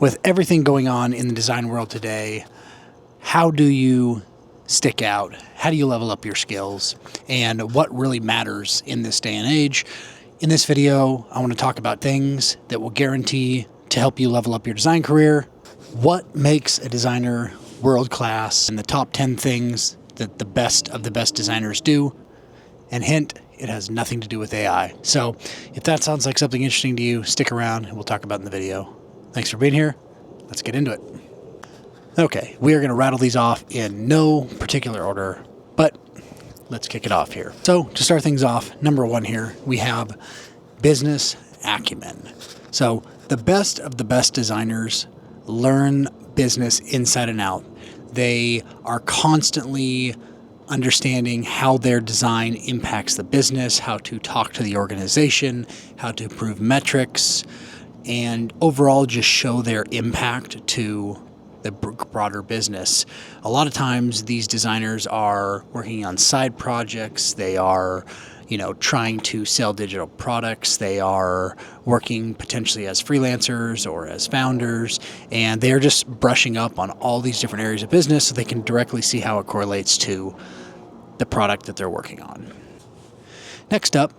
With everything going on in the design world today, how do you stick out? How do you level up your skills? And what really matters in this day and age? In this video, I want to talk about things that will guarantee to help you level up your design career. What makes a designer world-class, and the top 10 things that the best of the best designers do. And hint, it has nothing to do with AI. So if that sounds like something interesting to you, stick around and we'll talk about it in the video. Thanks for being here. Let's get into it. Okay, we are going to rattle these off in no particular order, but let's kick it off here. So to start things off, number one here, we have business acumen. So the best of the best designers learn business inside and out. They are constantly understanding how their design impacts the business, how to talk to the organization, how to improve metrics, and overall just show their impact to the broader business. A lot of times these designers are working on side projects. They are, trying to sell digital products. They are working potentially as freelancers or as founders, and they're just brushing up on all these different areas of business so they can directly see how it correlates to the product that they're working on. Next up,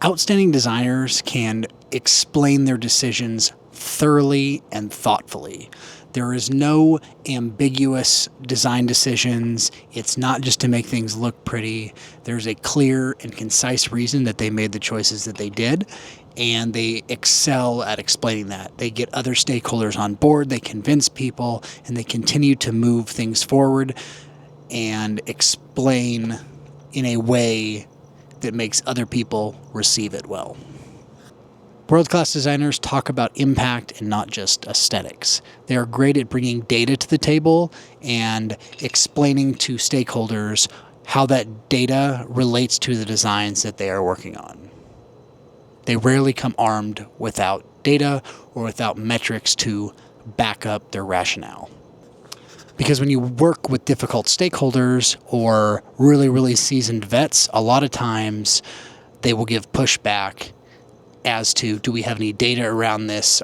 outstanding designers can explain their decisions thoroughly and thoughtfully. There is no ambiguous design decisions. It's not just to make things look pretty. There's a clear and concise reason that they made the choices that they did, and they excel at explaining that. They get other stakeholders on board, they convince people, and they continue to move things forward and explain in a way that makes other people receive it well. World-class designers talk about impact and not just aesthetics. They are great at bringing data to the table and explaining to stakeholders how that data relates to the designs that they are working on. They rarely come armed without data or without metrics to back up their rationale. Because when you work with difficult stakeholders or really seasoned vets, a lot of times they will give pushback as to, do we have any data around this?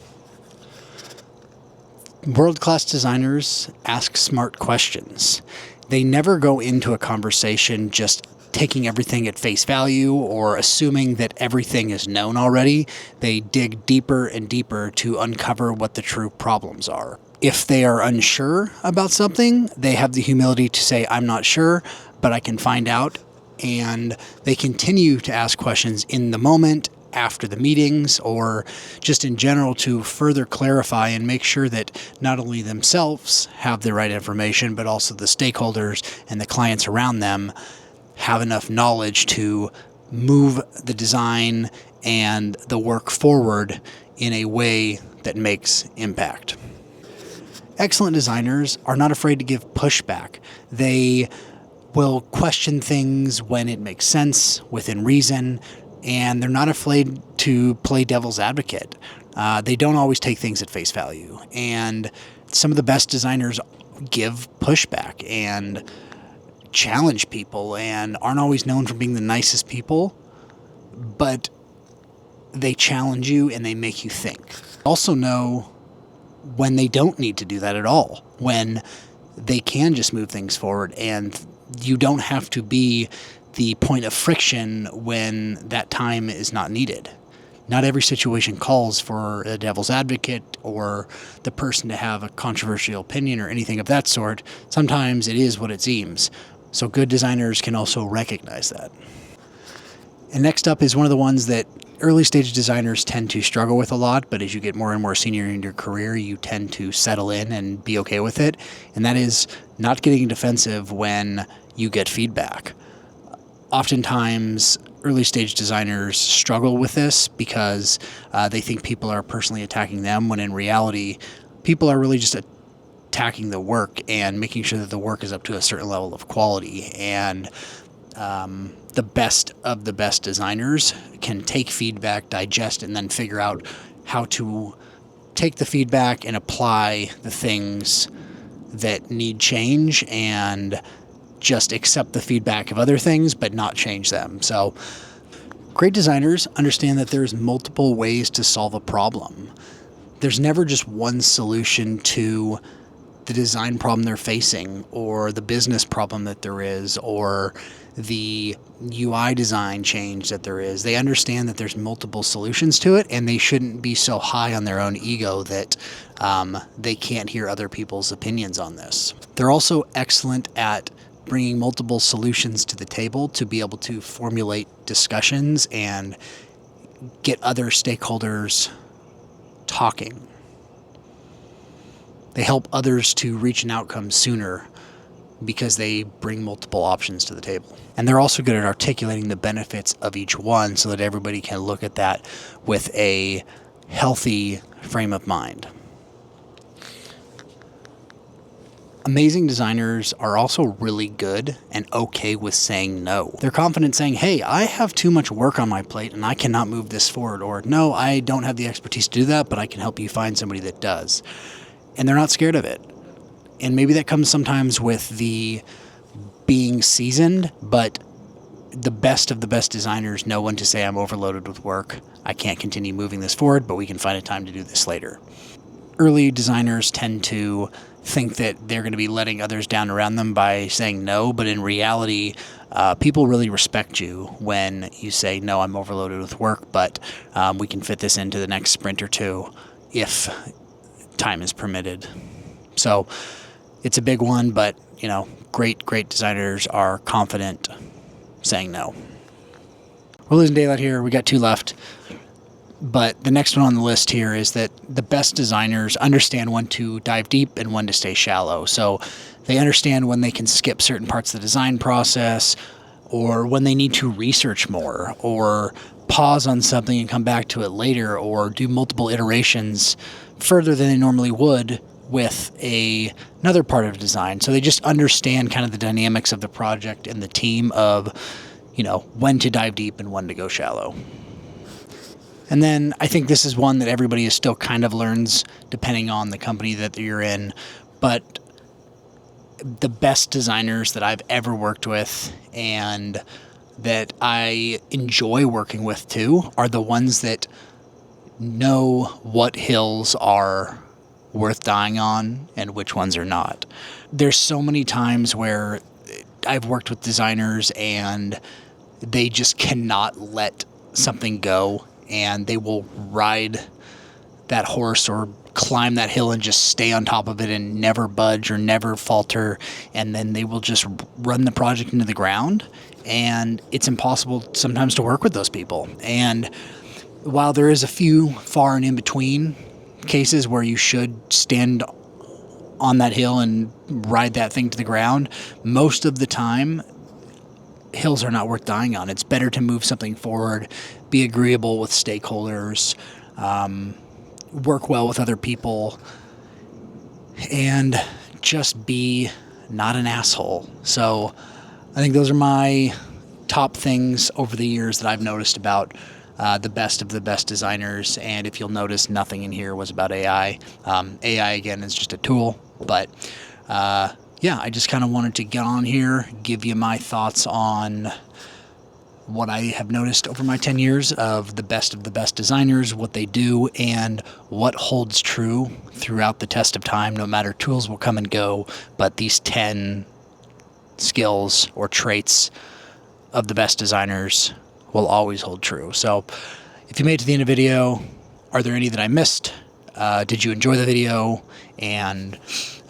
World-class designers ask smart questions. They never go into a conversation just taking everything at face value or assuming that everything is known already. They dig deeper and deeper to uncover what the true problems are. If they are unsure about something, they have the humility to say, I'm not sure, but I can find out. And they continue to ask questions in the moment, after the meetings, or just in general to further clarify and make sure that not only themselves have the right information, but also the stakeholders and the clients around them have enough knowledge to move the design and the work forward in a way that makes impact. Excellent designers are not afraid to give pushback. They will question things when it makes sense, within reason, and they're not afraid to play devil's advocate. They don't always take things at face value, and some of the best designers give pushback and challenge people and aren't always known for being the nicest people, but they challenge you and they make you think. Also know when they don't need to do that at all, when they can just move things forward and you don't have to be the point of friction when that time is not needed. Not every situation calls for a devil's advocate or the person to have a controversial opinion or anything of that sort. Sometimes it is what it seems. So good designers can also recognize that. And next up is one of the ones that early stage designers tend to struggle with a lot, but as you get more and more senior in your career, you tend to settle in and be okay with it. And that is not getting defensive when you get feedback. Oftentimes, early stage designers struggle with this because they think people are personally attacking them, when in reality, people are really just attacking the work and making sure that the work is up to a certain level of quality. And the best of the best designers can take feedback, digest, and then figure out how to take the feedback and apply the things that need change and just accept the feedback of other things, but not change them. So great designers understand that there's multiple ways to solve a problem. there's never just one solution to the design problem they're facing, or the business problem that there is, or the UI design change that there is. They understand that there's multiple solutions to it, and they shouldn't be so high on their own ego that they can't hear other people's opinions on this. They're also excellent at bringing multiple solutions to the table to be able to formulate discussions and get other stakeholders talking. They help others to reach an outcome sooner because they bring multiple options to the table. And they're also good at articulating the benefits of each one so that everybody can look at that with a healthy frame of mind. Amazing designers are also really good and okay with saying no. They're confident saying, hey, I have too much work on my plate and I cannot move this forward. Or, no, I don't have the expertise to do that, but I can help you find somebody that does. And they're not scared of it. And maybe that comes sometimes with the being seasoned, but the best of the best designers know when to say, I'm overloaded with work. I can't continue moving this forward, but we can find a time to do this later. Early designers tend to think that they're going to be letting others down around them by saying no, but in reality, people really respect you when you say, no, I'm overloaded with work, but we can fit this into the next sprint or two if time is permitted. So it's a big one, but great designers are confident saying no. We're losing daylight here. We got 2 left. But the next one on the list here is that the best designers understand when to dive deep and when to stay shallow. So they understand when they can skip certain parts of the design process, or when they need to research more, or pause on something and come back to it later, or do multiple iterations further than they normally would with another part of design. So they just understand kind of the dynamics of the project and the team of, when to dive deep and when to go shallow. And then I think this is one that everybody is still kind of learns depending on the company that you're in. But the best designers that I've ever worked with and that I enjoy working with too are the ones that know what hills are worth dying on and which ones are not. There's so many times where I've worked with designers and they just cannot let something go, and they will ride that horse or climb that hill and just stay on top of it and never budge or never falter, and then they will just run the project into the ground, and it's impossible sometimes to work with those people. And while there is a few far and in between cases where you should stand on that hill and ride that thing to the ground, most of the time hills are not worth dying on. It's better to move something forward, be agreeable with stakeholders, work well with other people, and just be not an asshole. So I think those are my top things over the years that I've noticed about the best of the best designers. And if you'll notice, nothing in here was about AI. AI, again, is just a tool. But I just kind of wanted to get on here, give you my thoughts on what I have noticed over my 10 years of the best designers, what they do, and what holds true throughout the test of time. No matter, tools will come and go, but these 10 skills or traits of the best designers will always hold true. So if you made it to the end of the video, are there any that I missed? Did you enjoy the video? And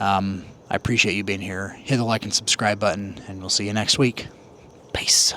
I appreciate you being here. Hit the like and subscribe button, and we'll see you next week. Peace.